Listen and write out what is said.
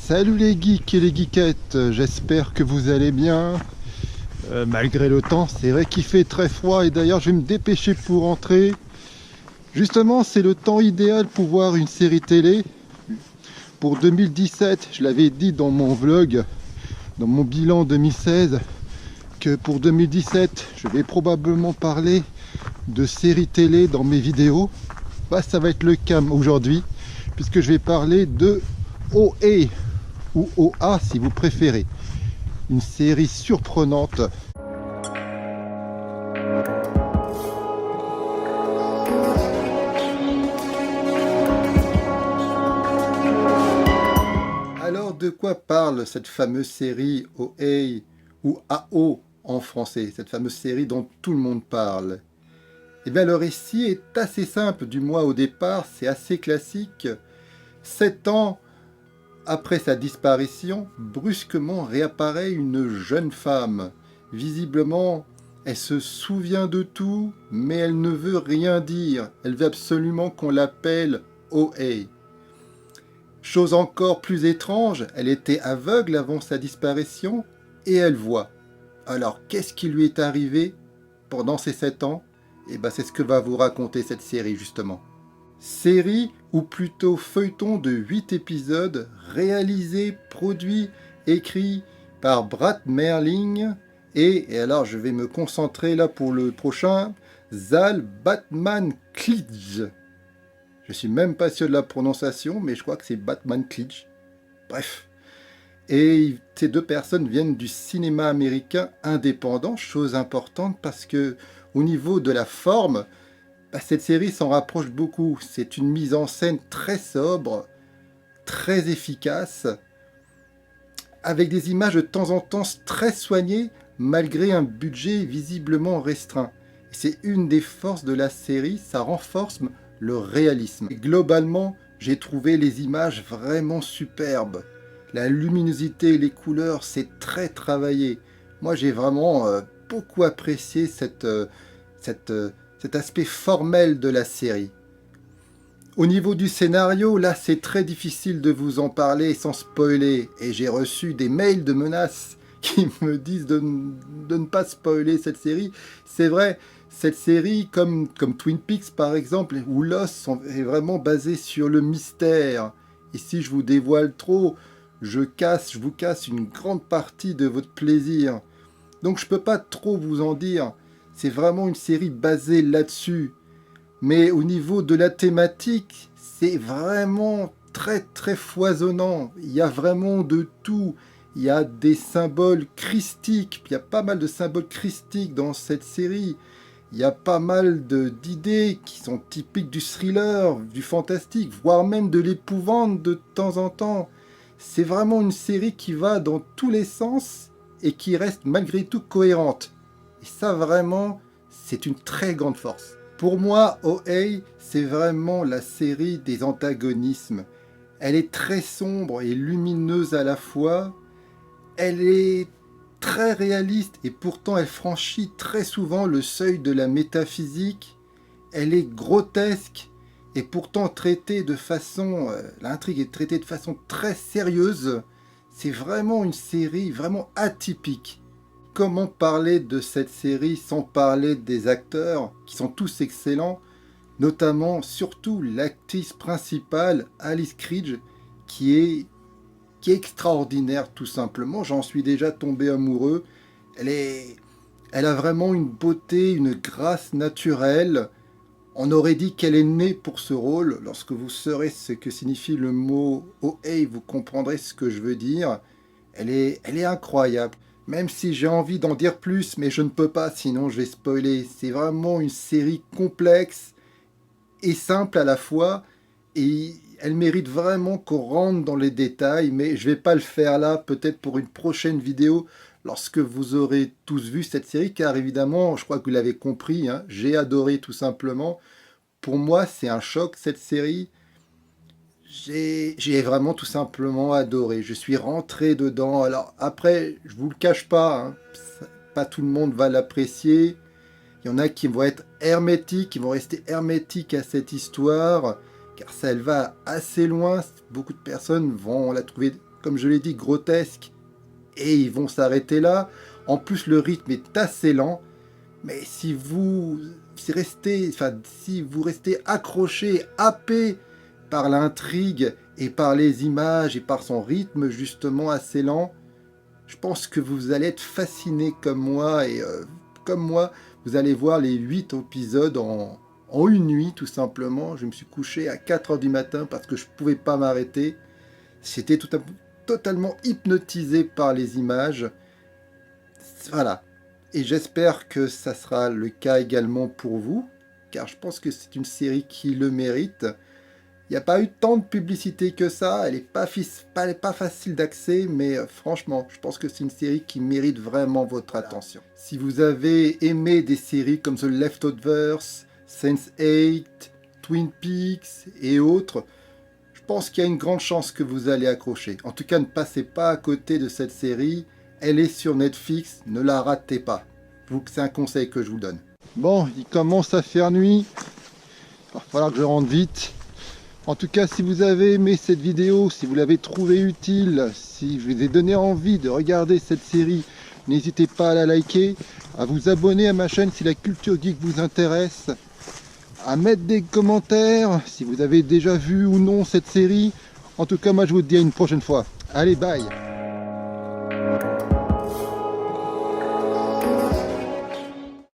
Salut les geeks et les geekettes, j'espère que vous allez bien. Malgré le temps, c'est vrai qu'il fait très froid et d'ailleurs je vais me dépêcher pour rentrer. Justement, c'est le temps idéal pour voir une série télé. Pour 2017, je l'avais dit dans mon vlog, dans mon bilan 2016, que pour 2017, je vais probablement parler de séries télé dans mes vidéos. Ça va être le cas aujourd'hui, puisque je vais parler de OA, ou OA si vous préférez. Une série surprenante. Alors de quoi parle cette fameuse série OA ou AO en français, cette fameuse série dont tout le monde parle? Eh bien le récit est assez simple, du moins au départ, c'est assez classique. 7 ans après sa disparition, brusquement réapparaît une jeune femme. Visiblement, elle se souvient de tout, mais elle ne veut rien dire. Elle veut absolument qu'on l'appelle OA. Chose encore plus étrange, elle était aveugle avant sa disparition et elle voit. Alors, qu'est-ce qui lui est arrivé pendant ces 7 ans? Eh bien, c'est ce que va vous raconter cette série, justement. Série, ou plutôt feuilleton de 8 épisodes, réalisé, produit, écrit par Brad Merling et alors je vais me concentrer là pour le prochain, Zal Batman Klidge. Je suis même pas sûr de la prononciation, mais je crois que c'est Batman Klidge. Bref. Et ces deux personnes viennent du cinéma américain indépendant, chose importante parce que au niveau de la forme, cette série s'en rapproche beaucoup. C'est une mise en scène très sobre, très efficace, avec des images de temps en temps très soignées, malgré un budget visiblement restreint. C'est une des forces de la série, ça renforce le réalisme. Et globalement, j'ai trouvé les images vraiment superbes. La luminosité et les couleurs, c'est très travaillé. Moi, j'ai vraiment beaucoup apprécié cet aspect formel de la série. Au niveau du scénario, là, c'est très difficile de vous en parler sans spoiler. Et j'ai reçu des mails de menaces qui me disent de ne pas spoiler cette série. C'est vrai, cette série, comme Twin Peaks par exemple, ou Lost, est vraiment basée sur le mystère. Et si je vous dévoile trop, je vous casse une grande partie de votre plaisir. Donc je peux pas trop vous en dire. C'est vraiment une série basée là-dessus. Mais au niveau de la thématique, c'est vraiment très très foisonnant. Il y a vraiment de tout. Il y a des symboles christiques. Il y a pas mal de symboles christiques dans cette série. Il y a pas mal d'idées qui sont typiques du thriller, du fantastique, voire même de l'épouvante de temps en temps. C'est vraiment une série qui va dans tous les sens et qui reste malgré tout cohérente. Et ça vraiment, c'est une très grande force. Pour moi, OA, c'est vraiment la série des antagonismes. Elle est très sombre et lumineuse à la fois. Elle est très réaliste et pourtant elle franchit très souvent le seuil de la métaphysique. Elle est grotesque et pourtant traitée de façon... l'intrigue est traitée de façon très sérieuse. C'est vraiment une série vraiment atypique. Comment parler de cette série sans parler des acteurs qui sont tous excellents, notamment surtout l'actrice principale Alice Krige qui est extraordinaire tout simplement. J'en suis déjà tombé amoureux. Elle a vraiment une beauté, une grâce naturelle. On aurait dit qu'elle est née pour ce rôle. Lorsque vous saurez ce que signifie le mot OA, vous comprendrez ce que je veux dire. Elle est incroyable. Même si j'ai envie d'en dire plus, mais je ne peux pas, sinon je vais spoiler. C'est vraiment une série complexe et simple à la fois. Et elle mérite vraiment qu'on rentre dans les détails, mais je ne vais pas le faire là, peut-être pour une prochaine vidéo, lorsque vous aurez tous vu cette série, car évidemment, je crois que vous l'avez compris, hein, j'ai adoré tout simplement. Pour moi, c'est un choc cette série. J'ai vraiment tout simplement adoré. Je suis rentré dedans. Alors après, je vous le cache pas, hein, pas tout le monde va l'apprécier. Il y en a qui vont être hermétiques, qui vont rester hermétiques à cette histoire, car ça elle va assez loin. Beaucoup de personnes vont la trouver comme je l'ai dit, grotesques, et ils vont s'arrêter là. En plus, le rythme est assez lent, mais si vous restez accroché, happé par l'intrigue et par les images et par son rythme justement assez lent, je pense que vous allez être fasciné comme moi, et comme moi, vous allez voir les 8 épisodes en une nuit tout simplement. Je me suis couché à 4 h du matin parce que je ne pouvais pas m'arrêter. J'étais totalement hypnotisé par les images. Voilà. Et j'espère que ça sera le cas également pour vous, car je pense que c'est une série qui le mérite. Il n'y a pas eu tant de publicité que ça, elle n'est pas facile d'accès, mais franchement, je pense que c'est une série qui mérite vraiment votre attention. Si vous avez aimé des séries comme The Leftovers, Sense8, Twin Peaks et autres, je pense qu'il y a une grande chance que vous allez accrocher. En tout cas, ne passez pas à côté de cette série. Elle est sur Netflix, ne la ratez pas. C'est un conseil que je vous donne. Bon, il commence à faire nuit. Il va falloir que je rentre vite. En tout cas, si vous avez aimé cette vidéo, si vous l'avez trouvée utile, si je vous ai donné envie de regarder cette série, n'hésitez pas à la liker, à vous abonner à ma chaîne si la culture geek vous intéresse, à mettre des commentaires si vous avez déjà vu ou non cette série. En tout cas, moi je vous dis à une prochaine fois. Allez, bye!